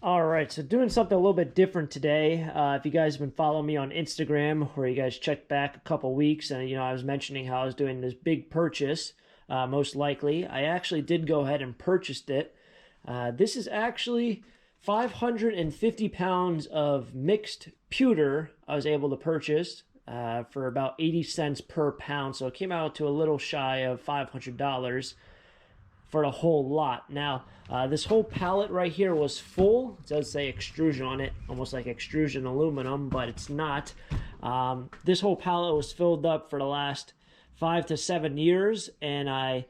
All right, so doing something a little bit different today. If you guys have been following me on Instagram, where you guys checked back a couple weeks, and I was mentioning how I was doing this big purchase. Most likely, I actually did go ahead and purchased it. This is actually 550 pounds of mixed pewter I was able to purchase for about 80 cents per pound. So it came out to a little shy of $500 for the whole lot. Now, this whole pallet right here was full. It does say extrusion on it, almost like extrusion aluminum, but it's not. This whole pallet was filled up for the last 5 to 7 years, and I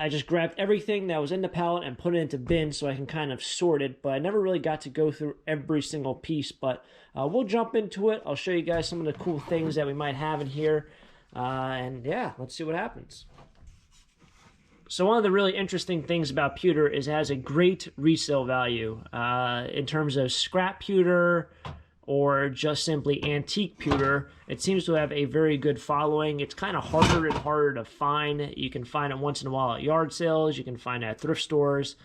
just grabbed everything that was in the pallet and put it into bins so I can kind of sort it, but I never really got to go through every single piece. But we'll jump into it. I'll show you guys some of the cool things that we might have in here, and yeah, let's see what happens. So one of the really interesting things about pewter is it has a great resale value in terms of scrap pewter or just simply antique pewter. It seems to have a very good following. It's kind of harder and harder to find. You can find it once in a while at yard sales. You can find it at thrift stores.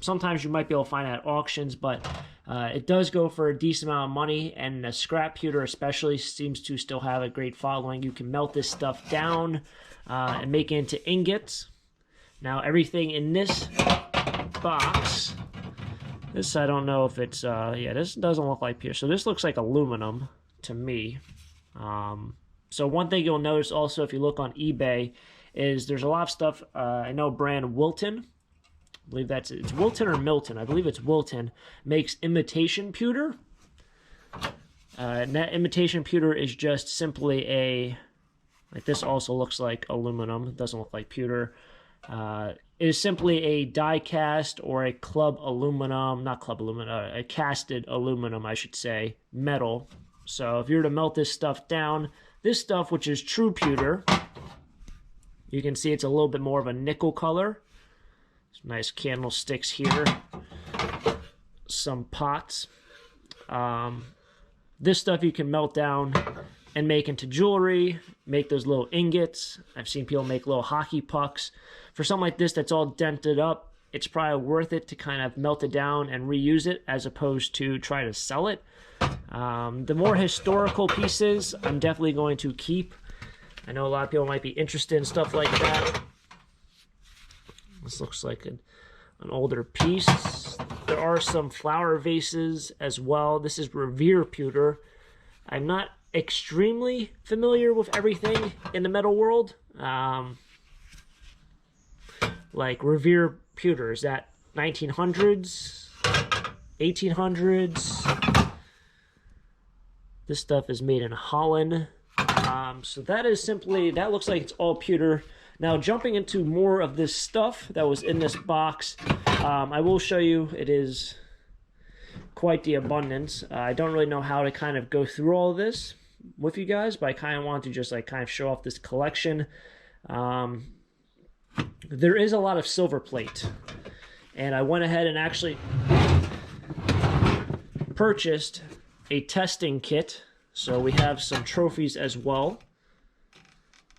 Sometimes you might be able to find it at auctions, but it does go for a decent amount of money, and the scrap pewter especially seems to still have a great following. You can melt this stuff down and make it into ingots. Now, everything in this box, this I don't know if it's, yeah, this doesn't look like pewter. So this looks like aluminum to me. So one thing you'll notice also if you look on eBay is there's a lot of stuff, I know brand Wilton, I believe it's Wilton or Milton, I believe it's Wilton, makes imitation pewter. And that imitation pewter is just simply like this also looks like aluminum, it doesn't look like pewter. It is simply a die cast or a club aluminum, not club aluminum, a casted aluminum, I should say, metal. So if you were to melt this stuff down, this stuff, which is true pewter, you can see it's a little bit more of a nickel color. Some nice candlesticks here, some pots. This stuff you can melt down and make into jewelry, make those little ingots. I've seen people make little hockey pucks. For something like this that's all dented up, it's probably worth it to kind of melt it down and reuse it as opposed to try to sell it. The more historical pieces, I'm definitely going to keep. I know a lot of people might be interested in stuff like that. This looks like an older piece. There are some flower vases as well. This is Revere pewter. I'm not extremely familiar with everything in the metal world. Like Revere pewter, is that 1900s, 1800s? This stuff is made in Holland. So that is simply, that looks like it's all pewter. Now jumping into more of this stuff that was in this box, I will show you, it is quite the abundance. I don't really know how to kind of go through all of this with you guys, but I kind of want to just like kind of show off this collection. There is a lot of silver plate, and I went ahead and actually purchased a testing kit, so we have some trophies as well.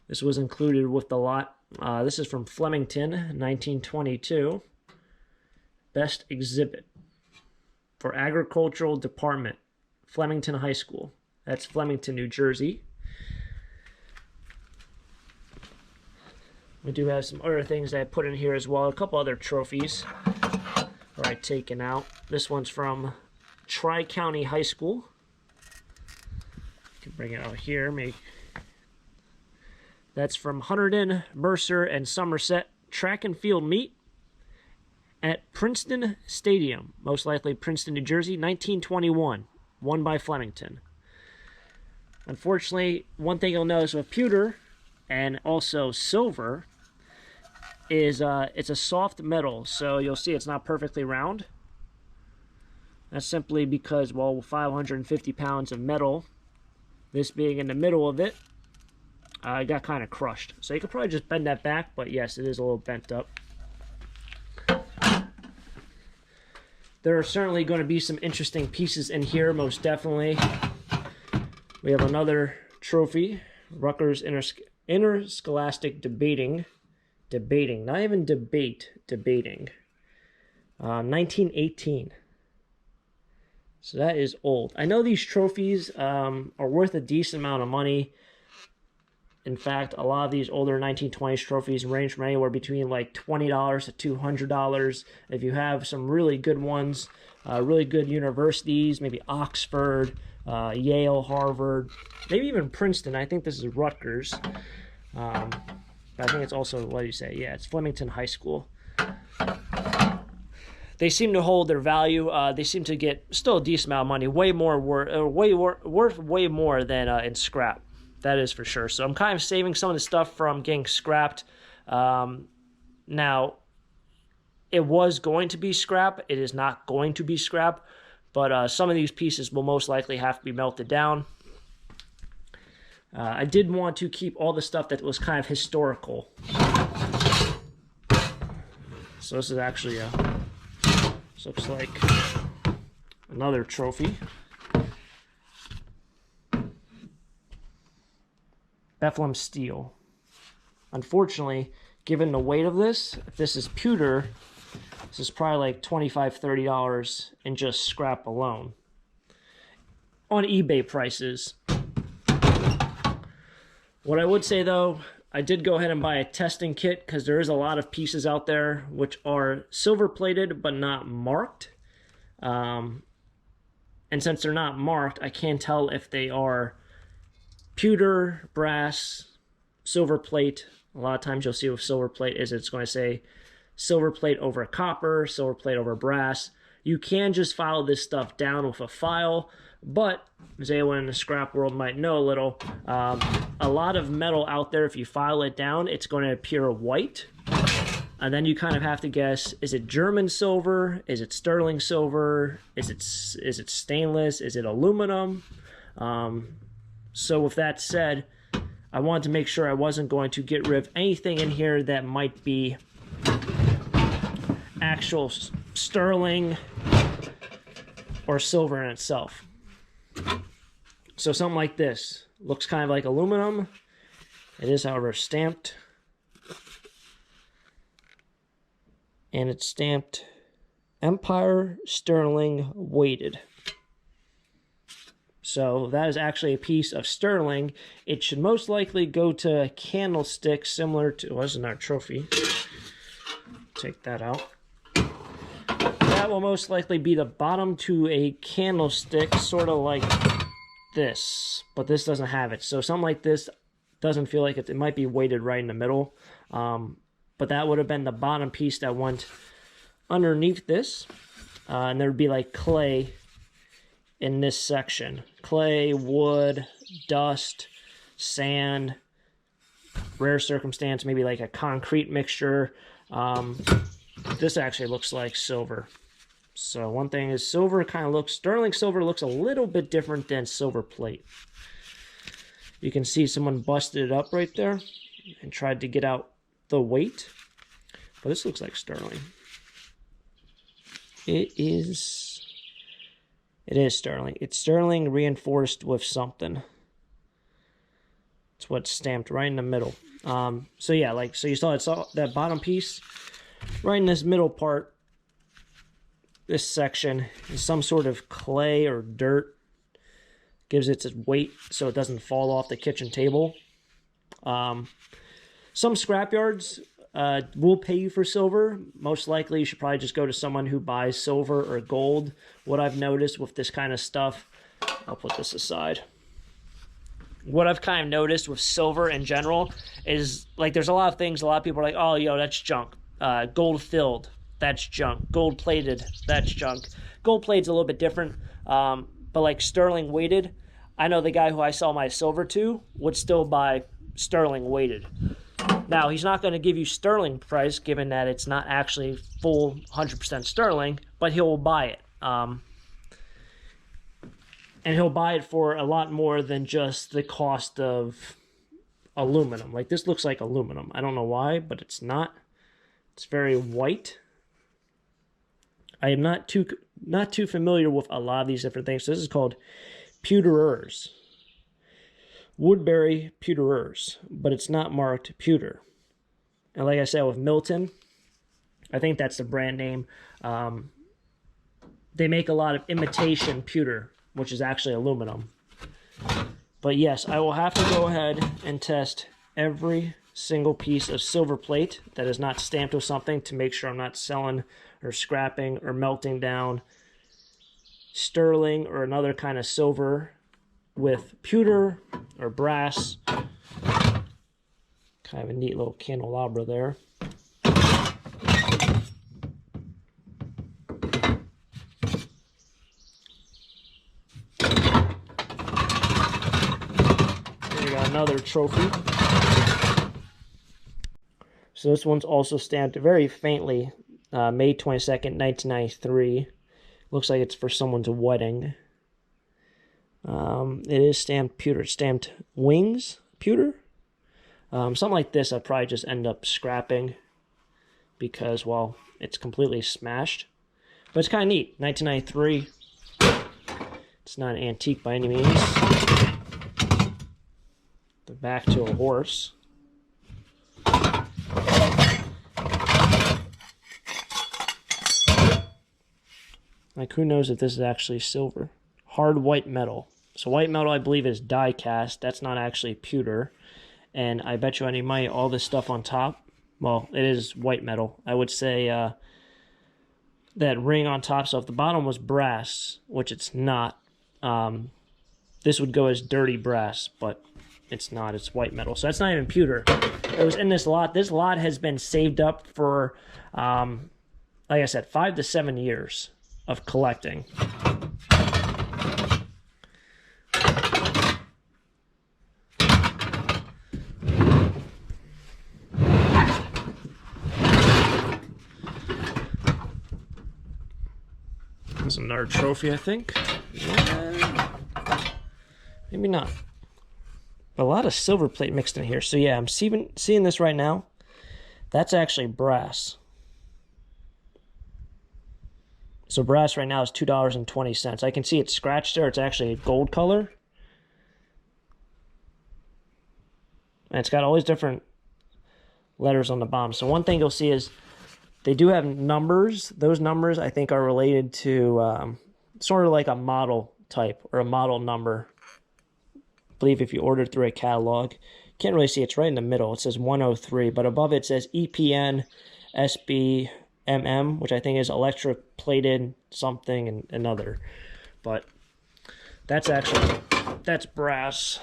This was included with the lot. This is from Flemington, 1922. Best exhibit for Agricultural Department, Flemington High School. That's Flemington, New Jersey. We do have some other things that I put in here as well. A couple other trophies are taken out. This one's from Tri-County High School. You can bring it out here. That's from Hunterdon, Mercer, and Somerset track and field meet at Princeton Stadium, most likely Princeton, New Jersey, 1921, won by Flemington. Unfortunately, one thing you'll notice with pewter and also silver is it's a soft metal, so you'll see it's not perfectly round. That's simply because, well, 550 pounds of metal, this being in the middle of it, it got kind of crushed. So you could probably just bend that back, but yes, it is a little bent up. There are certainly going to be some interesting pieces in here, most definitely. We have another trophy, Rutgers Interscholastic Debating, not even debate, debating. 1918. So that is old. I know these trophies are worth a decent amount of money. In fact, a lot of these older 1920s trophies range from anywhere between like $20 to $200. If you have some really good ones, really good universities, maybe Oxford, Yale, Harvard, maybe even Princeton. I think this is Rutgers. I think it's also, what do you say? Yeah, it's Flemington High School. They seem to hold their value. They seem to get still a decent amount of money, worth way more than in scrap. That is for sure. So I'm kind of saving some of the stuff from getting scrapped. Now, it was going to be scrap. It is not going to be scrap. But some of these pieces will most likely have to be melted down. I did want to keep all the stuff that was kind of historical. So this is actually this looks like another trophy. Bethlehem steel. Unfortunately, given the weight of this, if this is pewter, this is probably like $25, $30 in just scrap alone. On eBay prices. What I would say though, I did go ahead and buy a testing kit because there is a lot of pieces out there which are silver plated but not marked. And since they're not marked, I can't tell if they are pewter, brass, silver plate. A lot of times you'll see with silver plate is it's going to say silver plate over copper, silver plate over brass. You can just file this stuff down with a file, but as anyone in the scrap world might know a little, a lot of metal out there, if you file it down, it's going to appear white. And then you kind of have to guess, is it German silver? Is it sterling silver? Is it stainless? Is it aluminum? So with that said, I wanted to make sure I wasn't going to get rid of anything in here that might be actual sterling or silver in itself. So something like this looks kind of like aluminum. It is, however, stamped. And it's stamped Empire Sterling Weighted. So that is actually a piece of sterling. It should most likely go to a candlestick similar to, wasn't our trophy. Take that out. That will most likely be the bottom to a candlestick, sort of like this. But this doesn't have it. So something like this doesn't feel like it might be weighted right in the middle. But that would have been the bottom piece that went underneath this. And there would be like clay in this section. Clay, wood, dust, sand, rare circumstance, maybe like a concrete mixture. This actually looks like silver. So one thing is silver kind of looks, sterling silver looks a little bit different than silver plate. You can see someone busted it up right there and tried to get out the weight. But this looks like sterling. It is sterling. It's sterling reinforced with something. It's what's stamped right in the middle. So yeah, like, so you saw that bottom piece right in this middle part. This section is some sort of clay or dirt. Gives it its weight so it doesn't fall off the kitchen table. Some scrapyards will pay you for silver. Most likely you should probably just go to someone who buys silver or gold. What I've noticed with this kind of stuff, I'll put this aside. What I've kind of noticed with silver in general is, like, there's a lot of things, a lot of people are like, oh, yo, that's junk. Gold filled, that's junk. Gold plated, that's junk. Gold plated's a little bit different, but like sterling weighted, I know the guy who I sell my silver to would still buy sterling weighted. Now, he's not going to give you sterling price, given that it's not actually full 100% sterling, but he'll buy it. And he'll buy it for a lot more than just the cost of aluminum. Like, this looks like aluminum. I don't know why, but it's not. It's very white. I am not too familiar with a lot of these different things. So this is called pewterers. Woodbury pewterers, but it's not marked pewter. And like I said with Milton, I think that's the brand name. they make a lot of imitation pewter, which is actually aluminum. But yes, I will have to go ahead and test every single piece of silver plate that is not stamped with something to make sure I'm not selling or scrapping or melting down sterling or another kind of silver with pewter or brass. Kind of a neat little candelabra there. We got another trophy. So this one's also stamped very faintly, May 22nd, 1993. Looks like it's for someone's wedding. It is stamped pewter. It's stamped wings pewter. Something like this I'd probably just end up scrapping because, well, it's completely smashed. But it's kind of neat. 1993. It's not an antique by any means. The back to a horse. Like, who knows if this is actually silver? Hard white metal. So white metal, I believe, is die cast. That's not actually pewter. And I bet you any money, all this stuff on top, well, it is white metal. I would say that ring on top. So if the bottom was brass, which it's not, this would go as dirty brass, but it's not. It's white metal. So that's not even pewter. It was in this lot. This lot has been saved up for, like I said, 5 to 7 years of collecting. There's another trophy, I think. Yeah. Maybe not. A lot of silver plate mixed in here. So yeah, I'm seeing this right now. That's actually brass. So brass right now is $2.20. I can see it's scratched there. It's actually a gold color. And it's got all these different letters on the bottom. So one thing you'll see is they do have numbers. Those numbers, I think, are related to sort of like a model type or a model number. I believe if you order through a catalog, you can't really see. It's right in the middle. It says 103, but above it says EPN SBMM, which I think is electroplated something and another. But that's brass.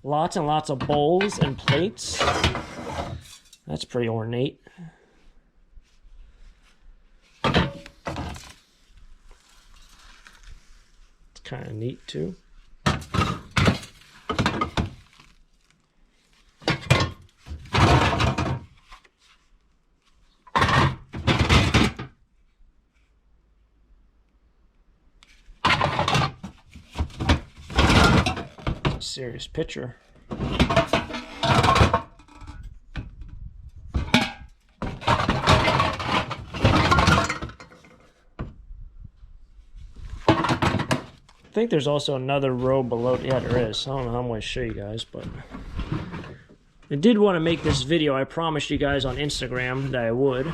Lots and lots of bowls and plates. That's pretty ornate. It's kind of neat too. Serious picture. I think there's also another row below. Yeah, there is. I don't know how I'm going to show you guys, but I did want to make this video. I promised you guys on Instagram that I would.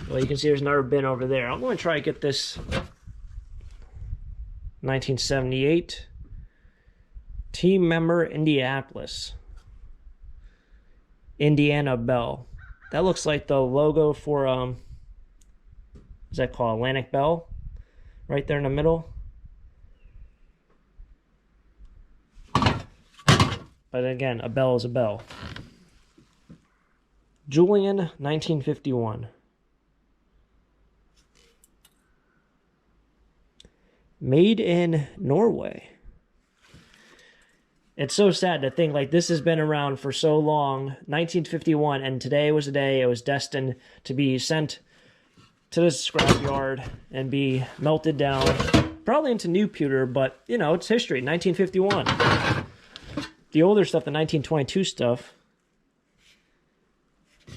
Well, you can see there's another bin over there. I'm going to try to get this 1978 team member Indianapolis. Indiana Bell. That looks like the logo for, what's that called? Atlantic Bell? Right there in the middle. But again, a bell is a bell. Julian, 1951. Made in Norway. It's so sad to think, like, this has been around for so long, 1951, and today was the day it was destined to be sent to the scrapyard and be melted down, probably into new pewter, but, you know, it's history, 1951. The older stuff, the 1922 stuff,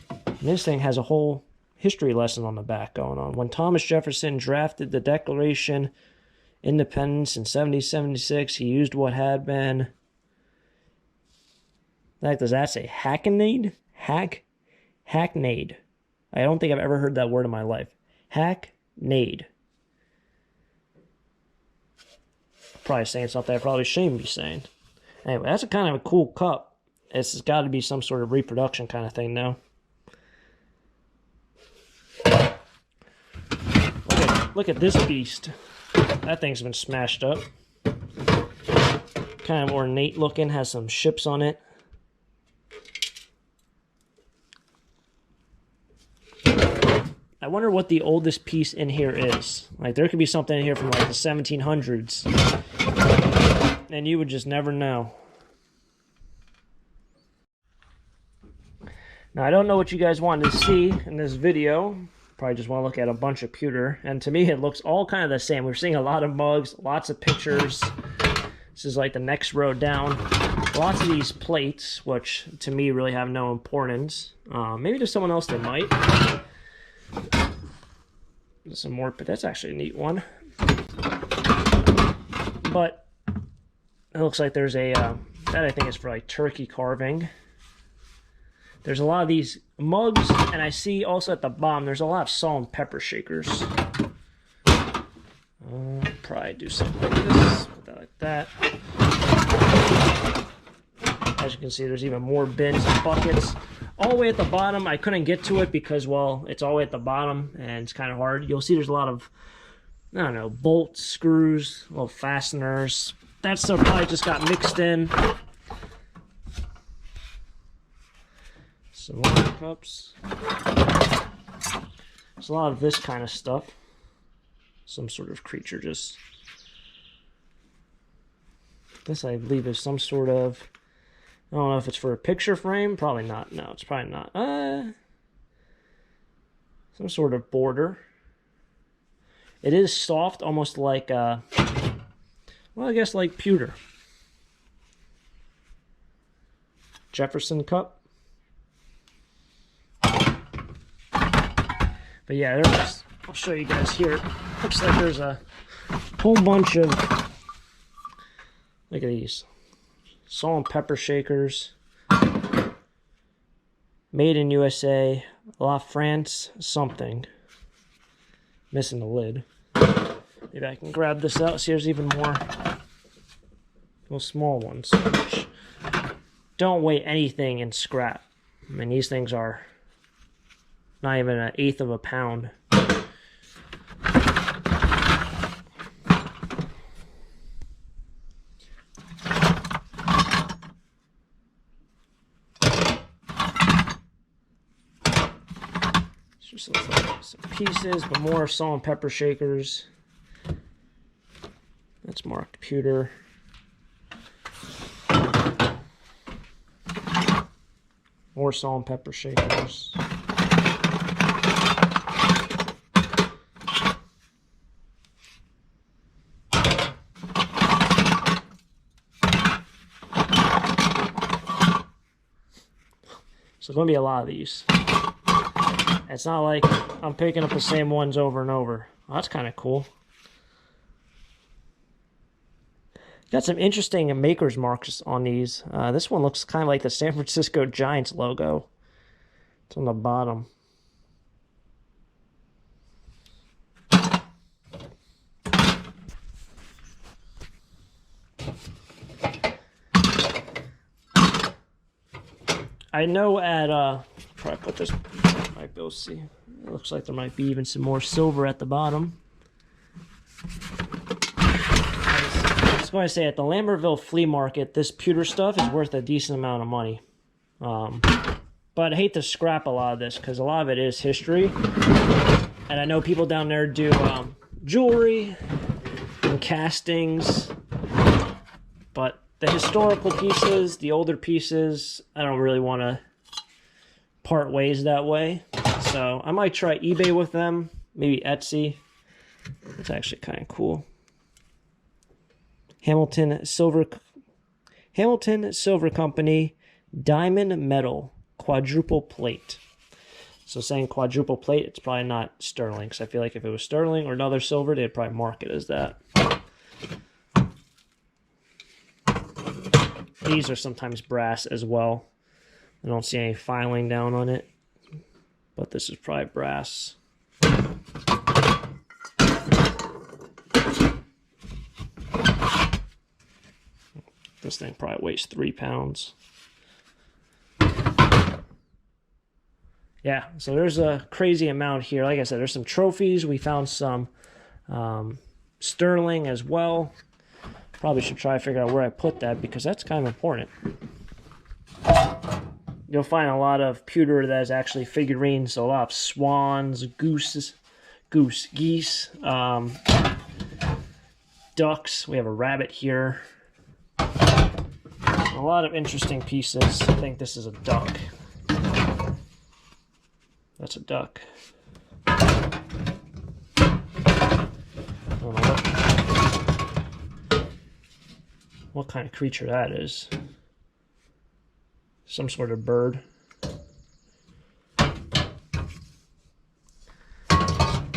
and this thing has a whole history lesson on the back going on. When Thomas Jefferson drafted the Declaration Independence in 1776, he used what had been The heck does that say? Hackneyed? Hackneyed. I don't think I've ever heard that word in my life. Hackneyed. Probably saying something I probably shouldn't be saying. Anyway, that's a kind of a cool cup. It's got to be some sort of reproduction kind of thing now. Look at this beast. That thing's been smashed up. Kind of ornate looking, has some ships on it. I wonder what the oldest piece in here is. Like, there could be something in here from like the 1700s. And you would just never know. Now, I don't know what you guys wanted to see in this video. Probably just want to look at a bunch of pewter. And to me, it looks all kind of the same. We're seeing a lot of mugs, lots of pictures. This is like the next row down. Lots of these plates, which to me really have no importance. Maybe to someone else they might. Some more, but that's actually a neat one. But it looks like there's a, that I think is for like turkey carving. There's a lot of these mugs, and I see also at the bottom there's a lot of salt and pepper shakers. Probably do something like this, put that like that. As you can see, there's even more bins and buckets. All the way at the bottom, I couldn't get to it because, well, it's all the way at the bottom, and it's kind of hard. You'll see there's a lot of, I don't know, bolts, screws, little fasteners. That stuff probably just got mixed in. Some water cups. There's a lot of this kind of stuff. Some sort of creature just... This, I believe, is some sort of... I don't know if it's for a picture frame. Probably not. No, it's probably not. Some sort of border. It is soft, almost like, well, I guess like pewter. Jefferson cup. But yeah, there's, I'll show you guys here. Looks like there's a whole bunch of, look at these. Salt and pepper shakers. Made in USA. La France something. Missing the lid. Maybe I can grab this out. See, there's even more little small ones. Which don't weigh anything in scrap. I mean, these things are not even 1/8 of a pound. Just looks like some pieces, but more salt and pepper shakers. That's marked pewter. More salt and pepper shakers. So there's going to be a lot of these. It's not like I'm picking up the same ones over and over. Well, that's kind of cool. Got some interesting maker's marks on these. This one looks kind of like the San Francisco Giants logo. It's on the bottom. I know at, probably put this, might be able to see. It looks like there might be even some more silver at the bottom. I was going to say, at the Lambertville flea market, this pewter stuff is worth a decent amount of money. But I hate to scrap a lot of this because a lot of it is history. And I know people down there do jewelry and castings. But the historical pieces, the older pieces, I don't really want to part ways that way. So I might try eBay with them, maybe Etsy. It's actually kind of cool. Hamilton Silver Company diamond metal quadruple plate. So saying quadruple plate, it's probably not sterling, because I feel like if it was sterling or another silver, they'd probably mark it as that. These are sometimes brass as well. I don't see any filing down on it, but this is probably brass. This thing probably weighs 3 pounds. Yeah, so there's a crazy amount here. Like I said, there's some trophies. We found some sterling as well. Probably should try to figure out where I put that because that's kind of important. You'll find a lot of pewter that is actually figurines, so a lot of swans, geese, ducks. We have a rabbit here. A lot of interesting pieces. I think this is a duck. That's a duck. I don't know what kind of creature that is. Some sort of bird.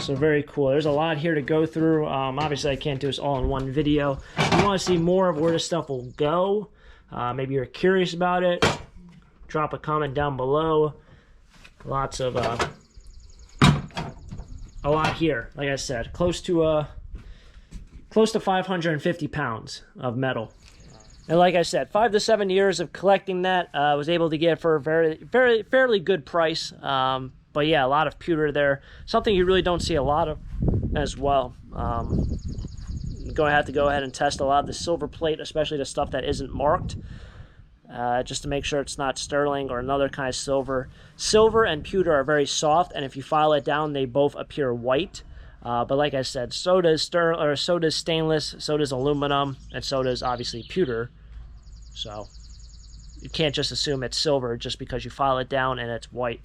So very cool. There's a lot here to go through. Obviously, I can't do this all in one video. If you want to see more of where this stuff will go, maybe you're curious about it, drop a comment down below. Lots of, a lot here. Like I said, close to 550 pounds of metal. And like I said, 5 to 7 years of collecting that, I was able to get it for a fairly good price. But yeah, a lot of pewter there. Something you really don't see a lot of as well. You're going to have to go ahead and test a lot of the silver plate, especially the stuff that isn't marked. Just to make sure it's not sterling or another kind of silver. Silver and pewter are very soft, and if you file it down, they both appear white. But like I said, so does stainless, so does aluminum, and so does obviously pewter. So you can't just assume it's silver just because you file it down and it's white.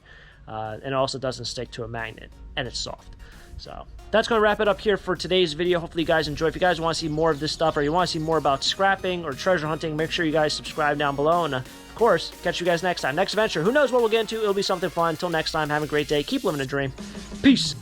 And it also doesn't stick to a magnet, and it's soft. So that's going to wrap it up here for today's video. Hopefully you guys enjoy. If you guys want to see more of this stuff, or you want to see more about scrapping or treasure hunting, make sure you guys subscribe down below. And of course, catch you guys next time. Next adventure, who knows what we'll get into. It'll be something fun. Until next time, have a great day. Keep living a dream. Peace.